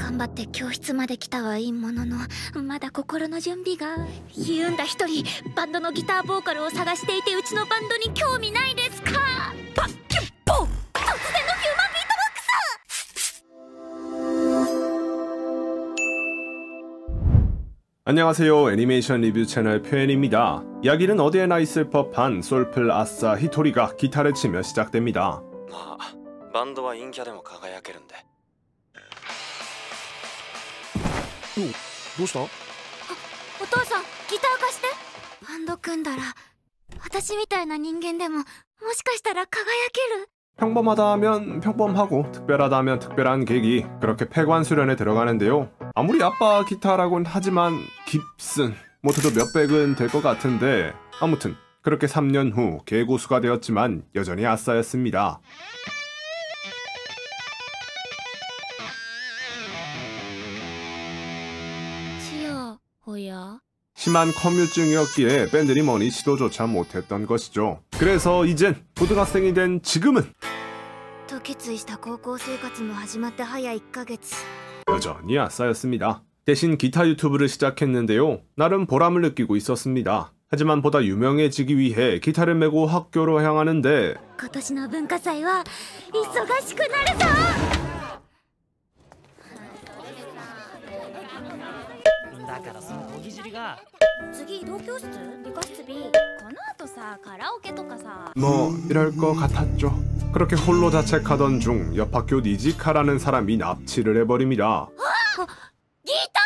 頑張って教室まで来たはいいものの、まだ心の準備が。ユンダ一人バンドのギターボーカルを探していて、うちのバンドに興味ないですか？バッキュッポン！突然のヒューマンビートボックス。 안녕하세요. 애니메이션 리뷰 채널 표현입니다. 이야기는 어디에나 있을 법한 솔플 아싸 히토리가 기타를 치며 시작됩니다. バンドは陰キャでも輝けるんで。どうした？お父さん、ギター貸して。バンド組んだら私みたいな人間でももしかしたら輝ける。 평범하다면 평범하고 특별하다면 특별한 계기, 그렇게 폐관 수련에 들어가는데요. 아무리 아빠 기타라곤 하지만 깁슨 못해도 몇백은 될 것 같은데, 아무튼 그렇게 3년 후 개고수가 되었지만 여전히 아싸였습니다. 치여, 호야. 심한 컴유증이었기에 밴들이 뭐니 시도조차 못했던 것이죠. 그래서 이젠 고등학생이 된 지금은 여전히 아싸였습니다. 대신 기타 유튜브를 시작했는데요. 나름 보람을 느끼고 있었습니다. 하지만 보다 유명해지기 위해 기타를 메고 학교로 향하는데 今年の文化祭は忙しくなるぞ。だからその小木尻が次移動教室、理科室 B。 この後さ、カラオケとかさ。 뭐 이럴 것 같았죠. 그렇게 홀로 자책하던 중 옆 학교 니지카라는 사람이 납치를 해버립니다. 기타!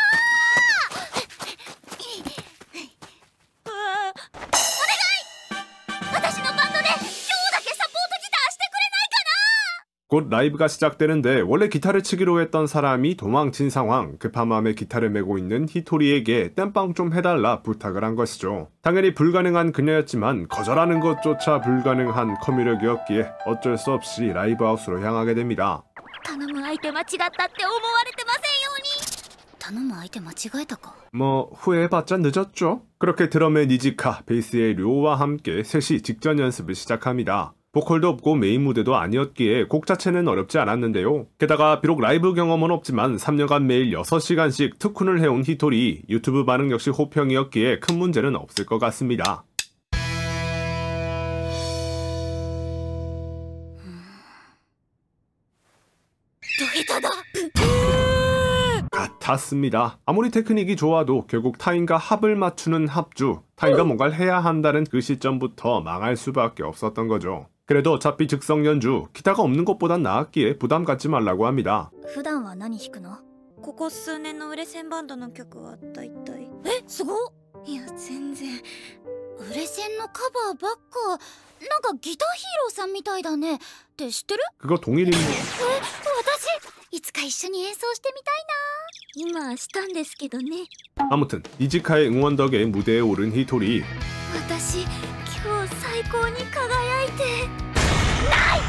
私のバンドで今日だけサポートギターしてくれないかな。 곧 라이브가 시작되는데 원래 기타를 치기로 했던 사람이 도망친 상황. 급한 마음에 기타를 메고 있는 히토리에게 땜빵 좀 해달라 부탁을 한 것이죠. 당연히 불가능한 그녀였지만 거절하는 것조차 불가능한 커뮤력이었기에 어쩔 수 없이 라이브 하우스로 향하게 됩니다. 頼む相手間違ったって思われてませんように。頼む相手間違えたか。 뭐 후회해봤자 늦었죠. 그렇게 드럼의 니지카, 베이스의 료와 함께 셋이 직전 연습을 시작합니다. 보컬도 없고 메인 무대도 아니었기에 곡 자체는 어렵지 않았는데요. 게다가 비록 라이브 경험은 없지만 3년간 매일 6시간씩 특훈을 해온 히토리, 유튜브 반응 역시 호평이었기에 큰 문제는 없을 것 같습니다. 같았습니다. 아무리 테크닉이 좋아도 결국 타인과 합을 맞추는 합주, 타인과 뭔가를 해야 한다는 그 시점부터 망할 수밖에 없었던 거죠. 그래도 어차피 즉석 연주, 기타가 없는 것보단 나았기에 부담 갖지 말라고 합니다. 普段は何弾くの？ここ数年の売れ線バンドの曲は大体。え、すごっ。いや全然。売れ線のカバーばっか。なんかギターヒーローさんみたいだね。って知ってる？ 그거 동일인물. 私いつか一緒に演奏してみたいな。今したんですけどね。 아무튼 니지카의 응원 덕에 무대에 오른 히토리. 私今日最高に輝いてない。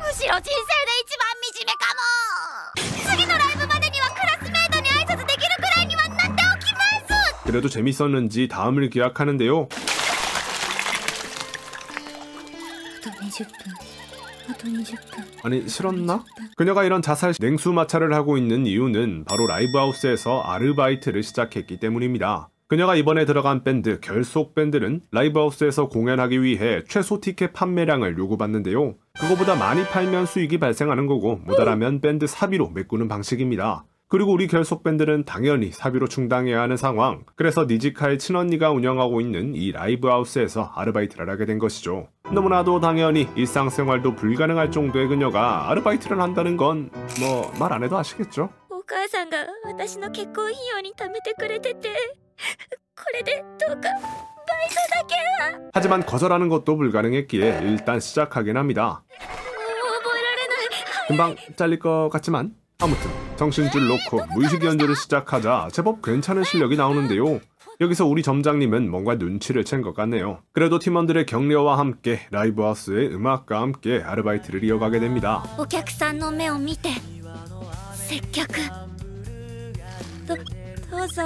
むしろ人生で一番惨めかも。次のライブまでにはクラスメートに挨拶できるくらいにはなっておきます。 그래도 재밌었는지 다음을 기약하는데요. あと20分。あと20分。 아니 싫었나? 그녀가 이런 자살 냉수 마찰을 하고 있는 이유는 바로 라이브 하우스에서 아르바이트를 시작했기 때문입니다. 그녀가 이번에 들어간 밴드 결속 밴드는 라이브 하우스에서 공연하기 위해 최소 티켓 판매량을 요구받는데요. 그거보다 많이 팔면 수익이 발생하는 거고 모자라면 밴드 사비로 메꾸는 방식입니다. 그리고 우리 결속 밴드는 당연히 사비로 충당해야 하는 상황. 그래서 니지카의 친언니가 운영하고 있는 이 라이브 하우스에서 아르바이트를 하게 된 것이죠. 너무나도 당연히 일상생활도 불가능할 정도의 그녀가 아르바이트를 한다는 건 뭐 말 안 해도 아시겠죠? お母さんが私の結婚費用に貯めてくれてて、これでどうかバイトだけは。 하지만 거절하는 것도 불가능했기에 일단 시작하긴 합니다. 覚えられない。 금방 잘릴 것 같지만 아무튼 정신줄 놓고 무의식 연주를 시작하자 제법 괜찮은 실력이 나오는데요. 여기서 우리 점장님은 뭔가 눈치를 챈 것 같네요. 그래도 팀원들의 격려와 함께 라이브 하우스의 음악과 함께 아르바이트를 이어가게 됩니다. お客さんの目を見て接客。どうぞ。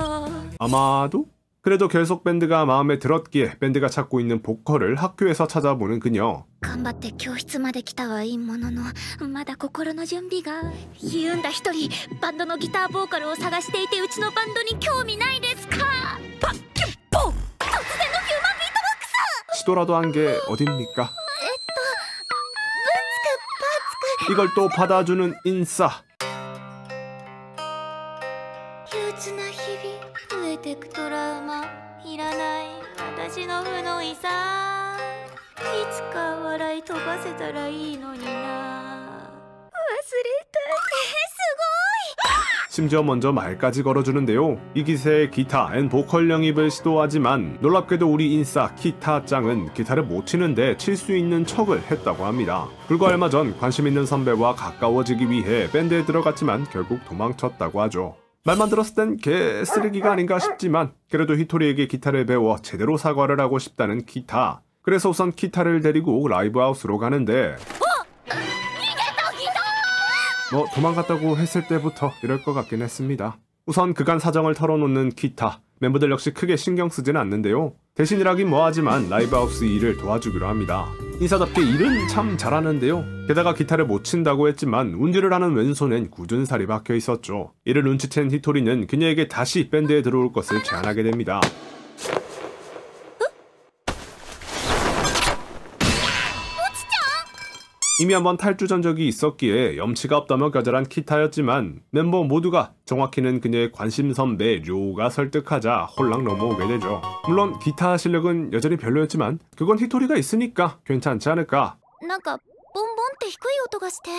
아마도 그래도 결속 밴드가 마음에 들었기에 밴드가 찾고 있는 보컬을 학교에서 찾아보는 그녀. 頑張って教室まで来たはいいもののまだ心の準備が。ヒュンダ一人バンドのギターボーカルを探していてうちのバンドに興味ないですか。パッキュッポ突然のヒューマンビートボックス。 시도라도 한 게 어딥니까? ぶつく 이걸 또 받아주는 인싸. 憂鬱な日々増えてくトラウマいらない私の負の遺産いつか笑い飛ばせたらいいのにな忘れたす 심지어 먼저 말까지 걸어주는데요. 이 기세에 기타 앤 보컬 영입을 시도하지만 놀랍게도 우리 인싸 키타짱은 기타를 못 치는데 칠 수 있는 척을 했다고 합니다. 불과 얼마 전 관심 있는 선배와 가까워지기 위해 밴드에 들어갔지만 결국 도망쳤다고 하죠. 말만 들었을 땐 개 쓰레기가 아닌가 싶지만 그래도 히토리에게 기타를 배워 제대로 사과를 하고 싶다는 키타. 그래서 우선 키타를 데리고 라이브 하우스로 가는데 뭐 도망갔다고 했을 때부터 이럴 것 같긴 했습니다. 우선 그간 사정을 털어놓는 키타. 멤버들 역시 크게 신경 쓰진 않는데요. 대신이라긴 뭐하지만 라이브하우스 일을 도와주기로 합니다. 인사답게 일은 참 잘하는데요. 게다가 기타를 못 친다고 했지만 운지를 하는 왼손엔 굳은 살이 박혀 있었죠. 이를 눈치챈 히토리는 그녀에게 다시 밴드에 들어올 것을 제안하게 됩니다. 이미 한번 탈주 전적이 있었기에 염치가 없다며 거절한 키타였지만 멤버 모두가 정확히는 그녀의 관심 선배 료우가 설득하자 홀랑 넘어오게 되죠. 물론 기타 실력은 여전히 별로였지만 그건 히토리가 있으니까 괜찮지 않을까. なんかボンボンって低い音がして。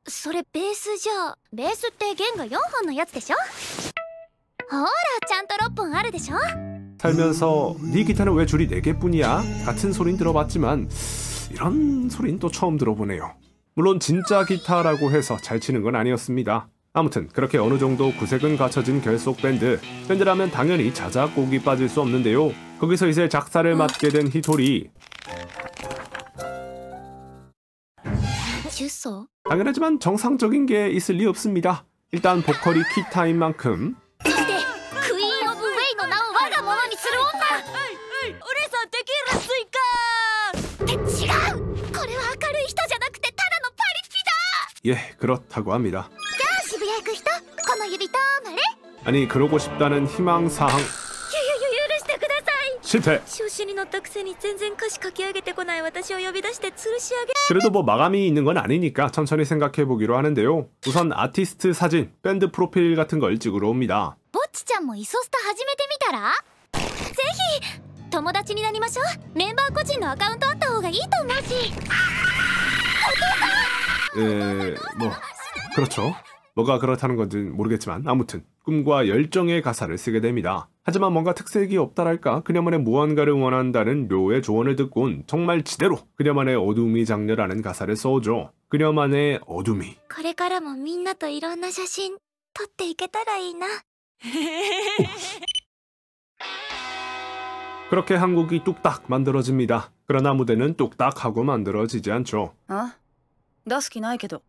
それベースじゃ。ベースって弦が4本のやつでしょ。ほらちゃんと6本あるでしょ。 살면서 네 기타는 왜 줄이 4개뿐이야? 같은 소린 들어봤지만 이런 소린 또 처음 들어보네요. 물론 진짜 기타라고 해서 잘 치는 건 아니었습니다. 아무튼 그렇게 어느 정도 구색은 갖춰진 결속 밴드. 밴드라면 당연히 자작곡이 빠질 수 없는데요. 거기서 이제 작사를 맡게 된 히토리. 주소? 당연하지만 정상적인 게 있을 리 없습니다. 일단 보컬이 키타인 만큼 そしてクイーン・オブ・ウェイの名を我がものにする女。お姉さんテキーラ追加って違う。これは明るい人じゃなくてただのパリピだ。 예, 그렇다고 합니다. じゃあ渋谷行く人この指とまれ。 아니 그러고 싶다는 희망사항 許してください。 실패. 調子に乗ったくせに全然歌詞書き上げてこない私を呼び出して吊るし上げ。 그래도 뭐 마감이 있는 건 아니니까 천천히 생각해보기로 하는데요. 우선 아티스트 사진, 밴드 프로필 같은 걸 찍으러 옵니다. ぼっちちゃんもイソスタ始めてみたら。ぜひ友達になりましょう。メンバー個人のアカウントあった方がいいと思うし。 뭐 그렇죠. 뭐가 그렇다는 건지 모르겠지만 아무튼 꿈과 열정의 가사를 쓰게 됩니다. 하지만 뭔가 특색이 없다랄까 그녀만의 무언가를 원한다는 료의 조언을 듣곤 정말 지대로 그녀만의 어둠이 장렬하는 가사를 써오죠. 그녀만의 어둠이. これからもみんなといろんな写真撮っていけたらいいな。 그렇게 한국이 뚝딱 만들어집니다. 그러나 무대는 뚝딱하고 만들어지지 않죠. あ、出す気ないけど。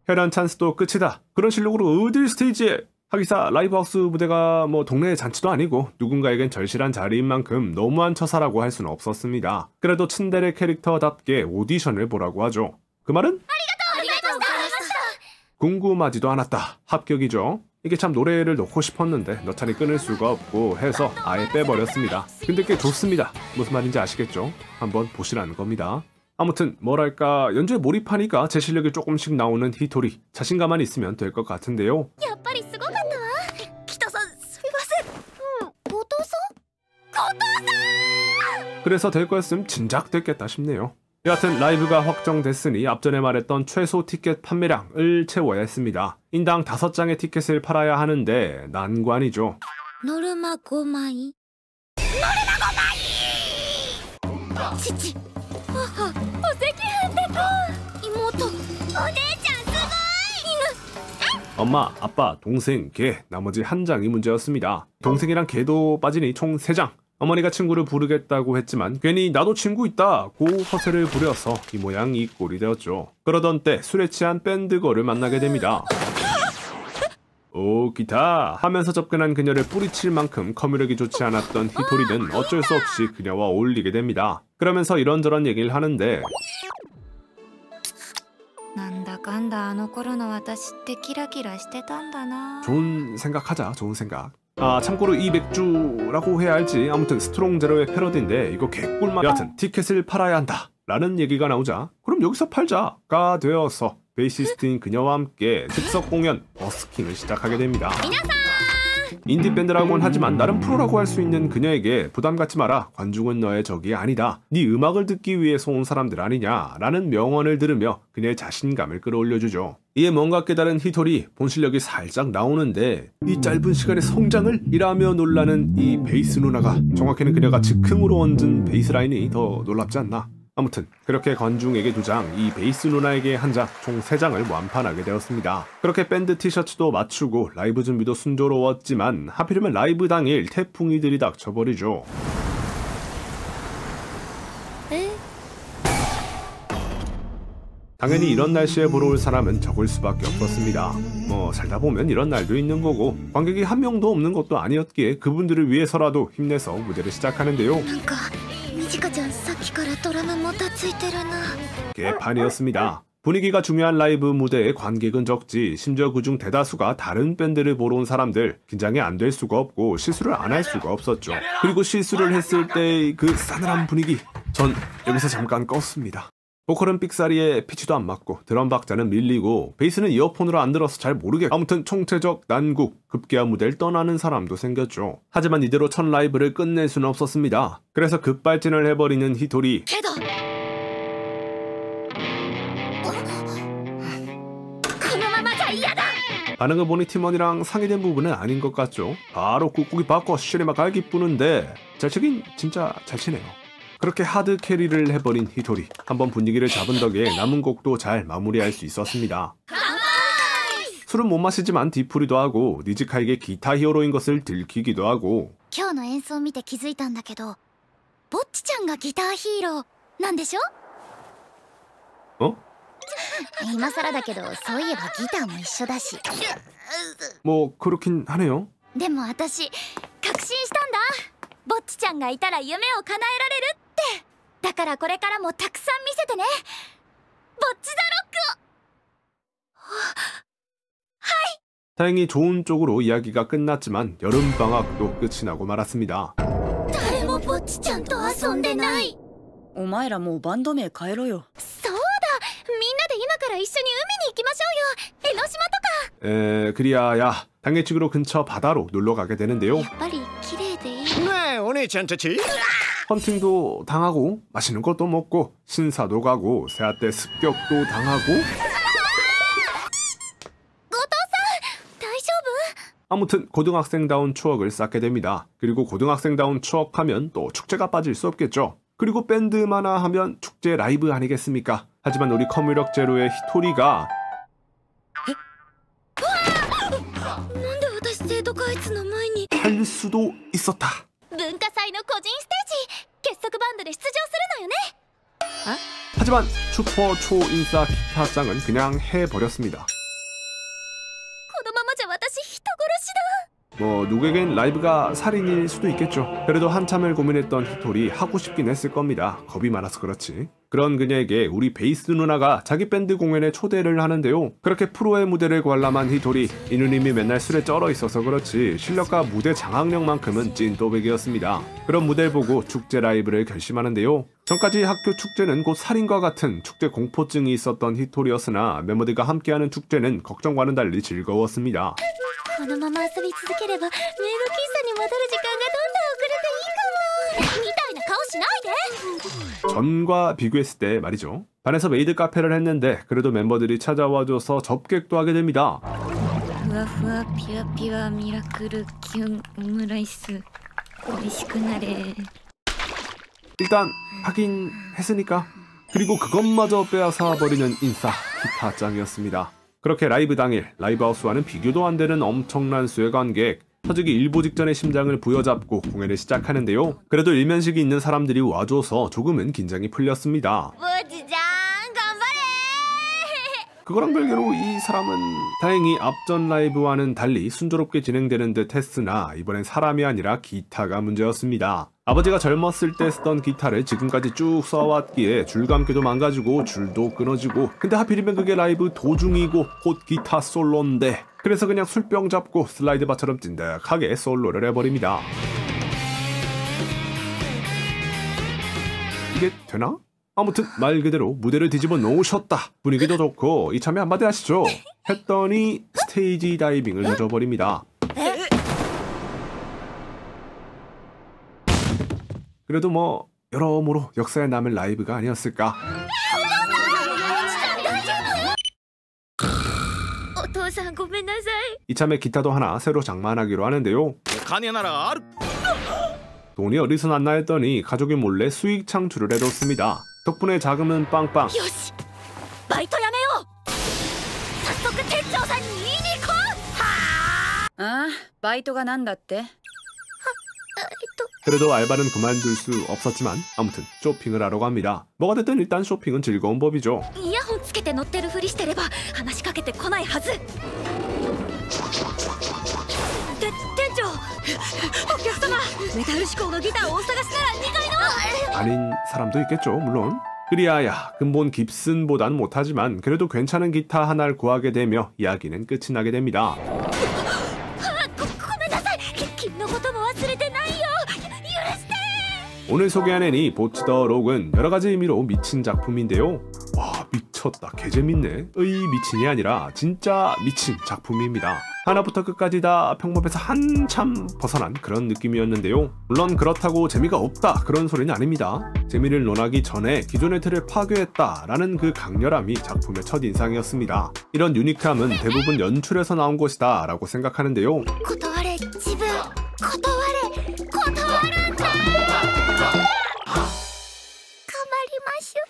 혈연 찬스도 끝이다. 그런 실력으로 어딜 스테이지에. 하기사 라이브하우스 무대가 뭐 동네 잔치도 아니고 누군가에겐 절실한 자리인 만큼 너무한 처사라고 할 수는 없었습니다. 그래도 츤데레 캐릭터답게 오디션을 보라고 하죠. 그 말은? 궁금하지도 않았다. 합격이죠. 이게 참 노래를 넣고 싶었는데 너찬이 끊을 수가 없고 해서 아예 빼버렸습니다. 근데 꽤 좋습니다. 무슨 말인지 아시겠죠? 한번 보시라는 겁니다. 아무튼 뭐랄까 연주에 몰입하니까 제 실력이 조금씩 나오는 히토리. 자신감만 있으면 될 것 같은데요. やっぱりすごかったわ。北さんすみません。後藤さん？ 그래서 될 거였음 진작 됐겠다 싶네요. 여하튼 라이브가 확정됐으니 앞전에 말했던 최소 티켓 판매량을 채워야 했습니다. 인당 5장의 티켓을 팔아야 하는데 난관이죠. ノルマ5枚。父、母、お赤飯でこう。妹、お姉ちゃんすごい。 엄마, 아빠, 동생, 개 나머지 한 장이 문제였습니다. 동생이랑 개도 빠지니 총 3장. 어머니가 친구를 부르겠다고 했지만 괜히 나도 친구 있다고 허세를 부려서 이 모양 이 꼴이 되었죠. 그러던 때 술에 취한 밴드걸을 만나게 됩니다. 오 기타 하면서 접근한 그녀를 뿌리칠 만큼 커뮤력이 좋지 않았던 히토리는 어쩔 수 없이 그녀와 어울리게 됩니다. 그러면서 이런저런 얘기를 하는데 なんだかんだあの頃の私ってキラキラしてたんだな. 좋은 생각하자. 좋은 생각. 아 참고로 이 맥주라고 해야 할지 아무튼 스트롱 제로의 패러디인데 이거 개꿀맛. 여하튼 티켓을 팔아야 한다 라는 얘기가 나오자 그럼 여기서 팔자가 되어서 베이시스트인 그녀와 함께 즉석 공연 버스킹을 시작하게 됩니다. 인디밴드라고는 하지만 나름 프로라고 할 수 있는 그녀에게 부담 갖지 마라. 관중은 너의 적이 아니다. 네 음악을 듣기 위해서 온 사람들 아니냐 라는 명언을 들으며 그녀의 자신감을 끌어올려주죠. 이에 뭔가 깨달은 히토리 본 실력이 살짝 나오는데 이 짧은 시간에 성장을? 이라며 놀라는 이 베이스 누나가 정확히는 그녀가 즉흥으로 얹은 베이스 라인이 더 놀랍지 않나. 아무튼 그렇게 관중에게 2장, 이 베이스 누나에게 1장, 총 3장을 완판하게 되었습니다. 그렇게 밴드 티셔츠도 맞추고 라이브 준비도 순조로웠지만 하필이면 라이브 당일 태풍이 들이닥쳐버리죠. 당연히 이런 날씨에 보러 올 사람은 적을 수밖에 없었습니다. 뭐 살다 보면 이런 날도 있는 거고 관객이 한 명도 없는 것도 아니었기에 그분들을 위해서라도 힘내서 무대를 시작하는데요. 개판이었습니다. 분위기가 중요한 라이브 무대에 관객은 적지 심지어 그중 대다수가 다른 밴드를 보러 온 사람들. 긴장이 안 될 수가 없고 실수를 안 할 수가 없었죠. 그리고 실수를 했을 때 그 싸늘한 분위기 전 여기서 잠깐 껐습니다. 보컬은 삑사리에 피치도 안 맞고 드럼 박자는 밀리고 베이스는 이어폰으로 안 들어서 잘 모르게 아무튼 총체적 난국 급기야 무대를 떠나는 사람도 생겼죠. 하지만 이대로 첫 라이브를 끝낼 수는 없었습니다. 그래서 급발진을 해버리는 히토리. 반응을 보니 팀원이랑 상의된 부분은 아닌 것 같죠. 바로 꾹꾹이 바꿔 시리마 갈기 뿌는데 잘 치긴 진짜 잘 치네요. 그렇게 하드 캐리를 해버린 히토리. 한번 분위기를 잡은 덕에 남은 곡도 잘 마무리할 수 있었습니다. 술은 못 마시지만 뒤풀이도 하고 니즈카에게 기타 히어로인 것을 들키기도 하고 今日の演奏を見て気づいたんだけどぼっちちゃんがギターヒーローなんでしょ? 어? 今更だけどそういえばギターも一緒だし 뭐 그렇긴 하네요. でも私確信したんだぼっちちゃんがいたら夢を叶えられるってだからこれからもたくさん見せてねぼっちザロックを 다행히 좋은 쪽으로 이야기가 끝났지만 여름방학도 끝이 나고 말았습니다. 誰もぼっちちゃんと遊んでないお前らもうバンド名変えろよ。そうだみんなで今から一緒に海に行きましょうよ江ノ島とか 그리하야 당일치기로 근처 바다로 놀러가게 되는데요. やっぱり綺麗でいいねえお姉ちゃんたち 헌팅도 당하고 맛있는 것도 먹고 신사도 가고 새하때 습격도 당하고 아무튼 고등학생다운 추억을 쌓게 됩니다. 그리고 고등학생다운 추억하면 또 축제가 빠질 수 없겠죠. 그리고 밴드마나 하면 축제 라이브 아니겠습니까? 하지만 우리 커뮤력 제로의 히토리가 할 수도 있었다. 文化祭の個人ステージ結束バンドで出場するのよね 하지만 슈퍼 초인싸 기타장은 그냥 해버렸습니다. このままじゃ私人殺しだ 뭐 누구에겐 라이브가 살인일 수도 있겠죠. 그래도 한참을 고민했던 히토리 하고 싶긴 했을 겁니다. 겁이 많아서 그렇지. 그런 그녀에게 우리 베이스 누나가 자기 밴드 공연에 초대를 하는데요. 그렇게 프로의 무대를 관람한 히토리. 이 누님이 맨날 술에 쩔어 있어서 그렇지 실력과 무대 장악력만큼은 찐또백이었습니다. 그런 무대를 보고 축제 라이브를 결심하는데요. 전까지 학교 축제는 곧 살인과 같은 축제 공포증이 있었던 히토리였으나 멤버들과 함께하는 축제는 걱정과는 달리 즐거웠습니다. このまま遊び続ければメイド喫茶に戻る時間がどんどん遅れていいかもみたいな顔しないで 전과 비교했을 때 말이죠. 반에서 메이드 카페를 했는데 그래도 멤버들이 찾아와줘서 접객도 하게 됩니다. ふわふわピュアピュアミラクルキュンオムライス美味しくなれ 일단 하긴 했으니까. 그리고 그것마저 빼앗아버리는 인싸 기타짱이었습니다. 그렇게 라이브 당일 라이브하우스와는 비교도 안 되는 엄청난 수의 관객. 터지기 일보 직전에 심장을 부여잡고 공연을 시작하는데요. 그래도 일면식이 있는 사람들이 와줘서 조금은 긴장이 풀렸습니다. 그거랑 별개로 이 사람은 다행히 앞전 라이브와는 달리 순조롭게 진행되는 듯 했으나 이번엔 사람이 아니라 기타가 문제였습니다. 아버지가 젊었을 때 쓰던 기타를 지금까지 쭉 써왔기에 줄감기도 망가지고 줄도 끊어지고, 근데 하필이면 그게 라이브 도중이고 곧 기타 솔로인데, 그래서 그냥 술병 잡고 슬라이드 바처럼 찐득하게 솔로를 해버립니다. 이게 되나? 아무튼 말 그대로 무대를 뒤집어 놓으셨다. 분위기도 좋고 이참에 한마디 하시죠. 했더니 스테이지 다이빙을 젖어버립니다. 그래도 뭐 여러모로 역사에 남을 라이브가 아니었을까. 이참에 기타도 하나 새로 장만하기로 하는데요. 돈이 어디서 났나 했더니 가족이 몰래 수익 창출을 해뒀습니다. 덕분에 자금은 빵빵. 요시! 바이토 야메요! 早速店長さんに言いに行こう! ああ、バイトがなんだって? 그래도 알바는 그만둘 수 없었지만 아무튼 쇼핑을 하러 갑니다. 뭐가 됐든 일단 쇼핑은 즐거운 법이죠. イヤホンつけて乗ってるふりしてれば話しかけてこないはず。店長、お客様、メタル志向のギターをお探しなら2階の。 아닌 사람도 있겠죠, 물론. 그리하여 근본 깁슨보단 못하지만 그래도 괜찮은 기타 하나를 구하게 되며 이야기는 끝이 나게 됩니다. ごめんなさい、君のことも忘れてないよ。許して。 오늘 소개하는 이 보츠 더 록은 여러가지 의미로 미친 작품인데요. 와, 미쳤다, 개재밌네. 미친이 아니라 진짜 미친 작품입니다. 하나부터 끝까지 다 평범에서 한참 벗어난 그런 느낌이었는데요. 물론 그렇다고 재미가 없다 그런 소리는 아닙니다. 재미를 논하기 전에 기존의 틀을 파괴했다라는 그 강렬함이 작품의 첫인상이었습니다. 이런 유니크함은 대부분 연출에서 나온 것이다 라고 생각하는데요. 断れ、自分。断るんだ。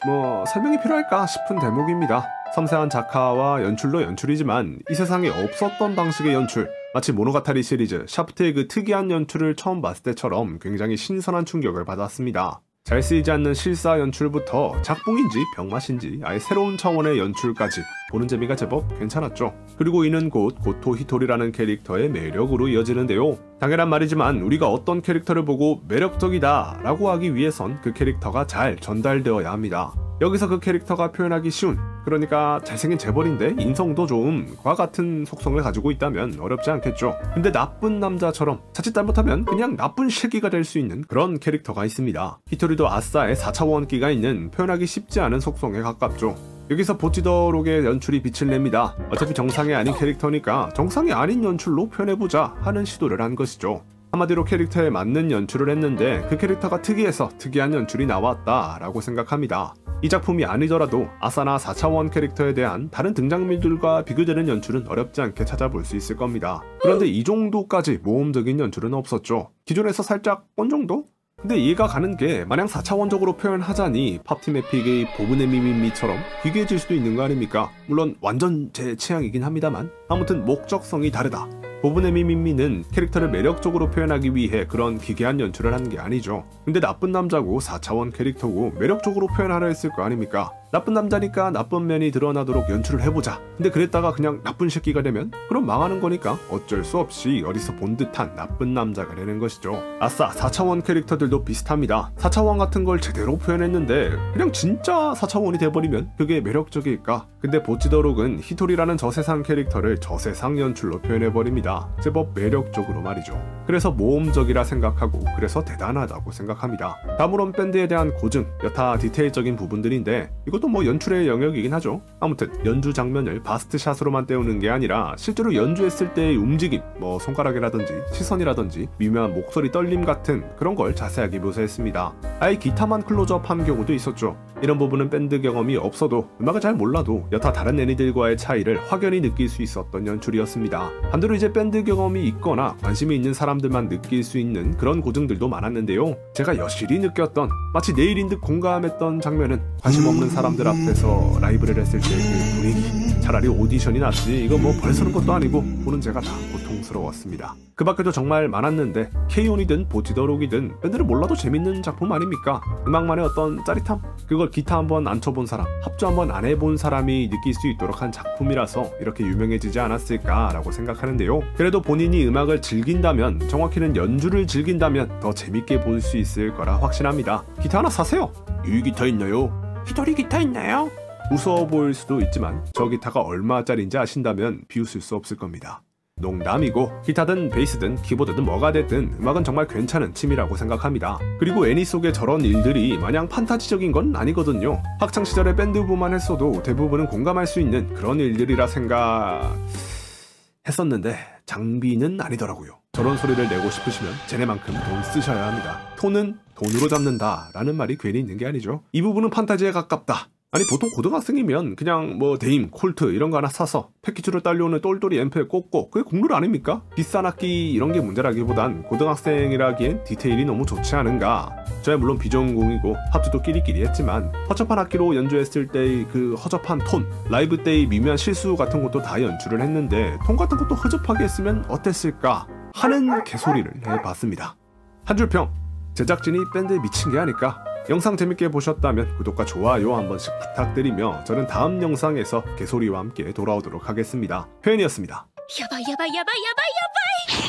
뭐 설명이 필요할까 싶은 대목입니다. 섬세한 작화와 연출도 연출이지만 이 세상에 없었던 방식의 연출, 마치 모노가타리 시리즈 샤프트의 그 특이한 연출을 처음 봤을 때처럼 굉장히 신선한 충격을 받았습니다. 잘 쓰이지 않는 실사 연출부터 작품인지 병맛인지 아예 새로운 차원의 연출까지 보는 재미가 제법 괜찮았죠. 그리고 이는 곧 고토 히토리라는 캐릭터의 매력으로 이어지는데요. 당연한 말이지만 우리가 어떤 캐릭터를 보고 매력적이다 라고 하기 위해선 그 캐릭터가 잘 전달되어야 합니다. 여기서 그 캐릭터가 표현하기 쉬운, 그러니까 잘생긴 재벌인데 인성도 좀 과 같은 속성을 가지고 있다면 어렵지 않겠죠. 근데 나쁜 남자처럼 자칫 잘못하면 그냥 나쁜 새끼가 될 수 있는 그런 캐릭터가 있습니다. 히토리도 아싸의 4차원기가 있는 표현하기 쉽지 않은 속성에 가깝죠. 여기서 보츠 더 록의 연출이 빛을 냅니다. 어차피 정상이 아닌 캐릭터니까 정상이 아닌 연출로 표현해보자 하는 시도를 한 것이죠. 한마디로 캐릭터에 맞는 연출을 했는데 그 캐릭터가 특이해서 특이한 연출이 나왔다 라고 생각합니다. 이 작품이 아니더라도 아사나 4차원 캐릭터에 대한 다른 등장인물들과 비교되는 연출은 어렵지 않게 찾아볼 수 있을 겁니다. 그런데 이 정도까지 모험적인 연출은 없었죠. 기존에서 살짝 본 정도? 근데 이해가 가는 게 마냥 4차원적으로 표현하자니 팝팀 에픽의 보브네 미미미처럼 기괴해질 수도 있는 거 아닙니까? 물론 완전 제 취향이긴 합니다만 아무튼 목적성이 다르다. 보브네 미미미는 캐릭터를 매력적으로 표현하기 위해 그런 기괴한 연출을 하는 게 아니죠. 근데 나쁜 남자고 4차원 캐릭터고 매력적으로 표현하려 했을 거 아닙니까? 나쁜 남자니까 나쁜 면이 드러나도록 연출을 해보자. 근데 그랬다가 그냥 나쁜 새끼가 되면 그럼 망하는 거니까 어쩔 수 없이 어디서 본 듯한 나쁜 남자가 되는 것이죠. 아싸 4차원 캐릭터들도 비슷합니다. 4차원 같은 걸 제대로 표현했는데 그냥 진짜 4차원이 돼버리면 그게 매력적일까? 근데 보츠 더 록은 히토리라는 저세상 캐릭터를 저세상 연출로 표현해버립니다. 제법 매력적으로 말이죠. 그래서 모험적이라 생각하고 그래서 대단하다고 생각합니다. 다음으론 밴드에 대한 고증, 여타 디테일적인 부분들인데 이것도 뭐 연출의 영역이긴 하죠. 아무튼 연주 장면을 바스트샷으로만 떼우는 게 아니라 실제로 연주했을 때의 움직임, 뭐 손가락이라든지 시선이라든지 미묘한 목소리 떨림 같은 그런 걸 자세하게 묘사했습니다. 아예 기타만 클로즈업한 경우도 있었죠. 이런 부분은 밴드 경험이 없어도 음악을 잘 몰라도 여타 다른 애니들과의 차이를 확연히 느낄 수 있었던 연출이었습니다. 반대로 이제 밴드 경험이 있거나 관심이 있는 사람들만 느낄 수 있는 그런 고증들도 많았는데요. 제가 여실히 느꼈던 마치 내일인 듯 공감했던 장면은 관심 없는 사람들 앞에서 라이브를 했을 때 그 분위기, 차라리 오디션이 낫지. 이거 뭐 벌서는 것도 아니고 보는 제가 다 고통스러웠습니다. 그 밖에도 정말 많았는데 K-ON이든 보티더록이든 밴드를 몰라도 재밌는 작품 아닙니까? 음악만의 어떤 짜릿함? 그걸 기타 한번 안 쳐본 사람, 합주 한번 안 해본 사람이 느낄 수 있도록 한 작품이라서 이렇게 유명해지지 않았을까라고 생각하는데요. 그래도 본인이 음악을 즐긴다면, 정확히는 연주를 즐긴다면 더 재밌게 볼 수 있을 거라 확신합니다. 기타 하나 사세요. 이 기타 있나요? 히토리 기타 있나요? 무서워 보일 수도 있지만 저 기타가 얼마짜리인지 아신다면 비웃을 수 없을 겁니다. 농담이고, 기타든 베이스든 키보드든 뭐가 됐든 음악은 정말 괜찮은 취미라고 생각합니다. 그리고 애니 속의 저런 일들이 마냥 판타지적인 건 아니거든요. 학창시절에 밴드부만 했어도 대부분은 공감할 수 있는 그런 일들이라 생각했었는데 장비는 아니더라고요. 저런 소리를 내고 싶으시면 쟤네만큼 돈 쓰셔야 합니다. 톤은 돈으로 잡는다 라는 말이 괜히 있는 게 아니죠. 이 부분은 판타지에 가깝다. 아니 보통 고등학생이면 그냥 뭐 데임, 콜트 이런 거 하나 사서 패키지로 딸려오는 똘똘이 앰프에 꽂고 그게 국룰 아닙니까? 비싼 악기 이런 게 문제라기보단 고등학생이라기엔 디테일이 너무 좋지 않은가. 저야 물론 비전공이고 합주도 끼리끼리 했지만 허접한 악기로 연주했을 때의 그 허접한 톤, 라이브 때의 미묘한 실수 같은 것도 다 연출을 했는데 톤 같은 것도 허접하게 했으면 어땠을까 하는 개소리를 해봤습니다. 한 줄 평, 제작진이 밴드에 미친 게 아닐까? 영상 재밌게 보셨다면 구독과 좋아요 한 번씩 부탁드리며 저는 다음 영상에서 개소리와 함께 돌아오도록 하겠습니다. 회원이었습니다. やばいやばいやばいやばいや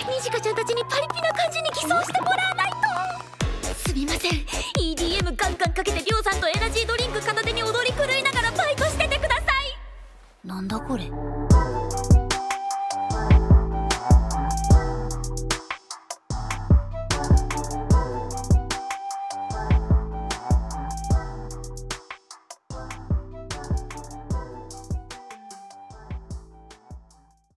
ばい、ニジカちゃんたちにパリピな感じに偽装してもらわないと。すみません、 EDM ガンガンかけてリョウさんとエナジードリンク片手に踊り狂いながらバイトしててください。なんだこれ。